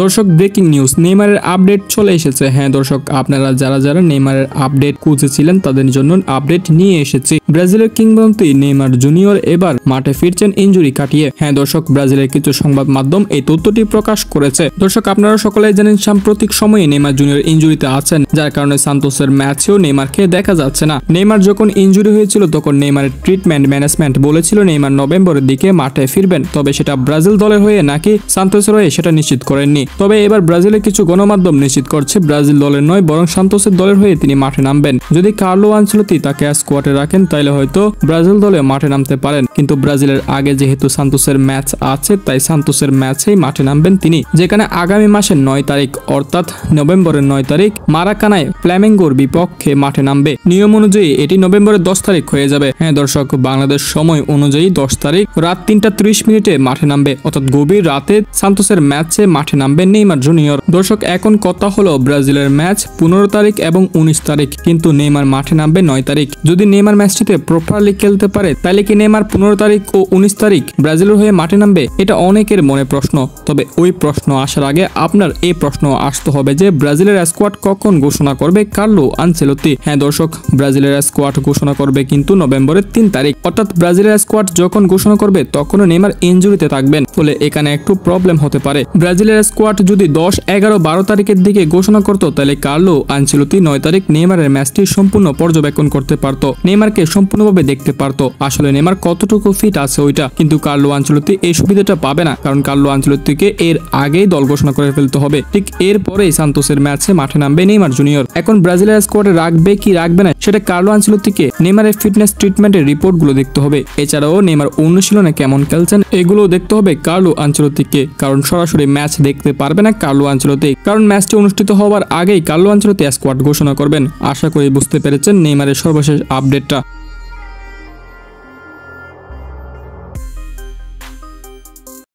দর্শক breaking news, নেইমারের update চলে এসেছে। হ্যাঁ দর্শক, আপনারা যারা যারা নেইমারের আপডেট খুঁজেছিলেন তাদের জন্য আপডেট নিয়ে এসেছি। ব্রাজিলের কিংবদন্তি নেইমার জুনিয়র এবার মাঠে ফিরছেন ইনজুরি কাটিয়ে। হ্যাঁ দর্শক, ব্রাজিলের কিছু সংবাদ মাধ্যম এই তথ্যটি প্রকাশ করেছে। দর্শক, আপনারা সকলেই জানেন সাম্প্রতিক সময়ে নেইমার জুনিয়র ইনজুরিতে আছেন, যার কারণে সান্তোসের ম্যাচেও নেইমারকে দেখা যাচ্ছে না। নেইমার যখন ইনজুরি হয়েছিল তখন নেইমারের ট্রিটমেন্ট ম্যানেজমেন্ট বলেছিল নেইমার নভেম্বরের দিকে মাঠে ফিরবেন, তবে সেটা ব্রাজিল দলের হয়ে নাকি সান্তোসের হয়ে সেটা নিশ্চিত করেননি। তবে এবার ব্রাজিলের কিছু গণমাধ্যম নিশ্চিত করছে ব্রাজিল দলের নয় বরং সান্তোসের দলের হয়ে তিনি মাঠে নামবেন। যদি কার্লো আনচেলত্তি তাকে স্কোয়াডে রাখেন তাহলে হয়তো ব্রাজিল দলে মাঠে নামতে পারেন, কিন্তু ব্রাজিলের আগে যেহেতু সান্তোসের ম্যাচ আছে তাই সান্তোসের ম্যাচেই মাঠে নামবেন তিনি, যেখানে আগামী মাসের 9 তারিখ অর্থাৎ নভেম্বরের 9 তারিখ মারাকানায় ফ্ল্যামেঙ্গোর বিপক্ষে মাঠে নামবে। নিয়ম অনুযায়ী এটি নভেম্বরের 10 তারিখ হয়ে যাবে। হ্যাঁ দর্শক, বাংলাদেশ সময় অনুযায়ী 10 তারিখ রাত 3:30 মাঠে নামবে, অর্থাৎ গভীর রাতে সান্তোসের ম্যাচে মাঠে নামবেন নেইমার জুনিয়র। দর্শক, এখন কথা হলো ব্রাজিলের ম্যাচ 15 তারিখ এবং 19 তারিখ, কিন্তু নেইমার মাঠে নামবে 9 তারিখ। যদি নেইমার ম্যাচটিতে প্রপারলি খেলতে পারে তাহলে কি নেইমার 15 তারিখ ও 19 তারিখ ব্রাজিলের হয়ে মাঠে নামবে? এটা অনেকের মনে প্রশ্ন। তবে ওই প্রশ্ন আসার আগে আপনার এই প্রশ্ন আসতে হবে যে ব্রাজিলের স্কোয়াড কখন ঘোষণা করবে কার্লো আনচেলত্তি? হ্যাঁ দর্শক, ব্রাজিলের স্কোয়াড ঘোষণা করবে কিন্তু নভেম্বরের 3 তারিখ, অর্থাৎ ব্রাজিলের স্কোয়াড যখন ঘোষণা করবে তখন নেইমার ইনজুরিতে থাকবেন, ফলে এখানে একটু প্রবলেম হতে পারে। ব্রাজিলের স্কোয়াড যদি 10, 11, 12 তারিখের দিকে ঘোষণা করতো তাহলে কার্লো আনচেলত্তি 9 তারিখ নেইমারের ম্যাচটি সম্পূর্ণ পর্যবেক্ষণ করতে পারতো, নেইমারকে সম্পূর্ণভাবে দেখতে পারতো আসলে নেইমার কতটুকু ফিট আছে ওইটা। কিন্তু কার্লো আনচেলত্তি এই সুবিধাটা পাবে না, কারণ কার্লো আনচেলত্তিকে এর আগেই দল ঘোষণা করে ফেলতে হবে। ঠিক এরপরেই সান্তোসের ম্যাচে মাঠে নামবে নেইমার জুনিয়র। এখন ব্রাজিলের স্কোয়াডে রাখবে কি রাখবে না সেটা কার্লো আনচেলত্তিকে নেইমারের ফিটনেস ট্রিটমেন্টের রিপোর্টগুলো দেখতে হবে। এছাড়াও নেইমার অনুশীলনে কেমন খেলছেন এগুলো দেখতে হবে কার্লো আনচেলত্তিকে, কারণ সরাসরি ম্যাচ দেখতে পারবে না কার্লো আনচেলত্তি, কারণ ম্যাচটি অনুষ্ঠিত হওয়ার আগেই কার্লো আনচেলত্তি স্কোয়াড ঘোষণা করবেন। আশা করি বুঝতে পেরেছেন নেইমারের সর্বশেষ আপডেটটা।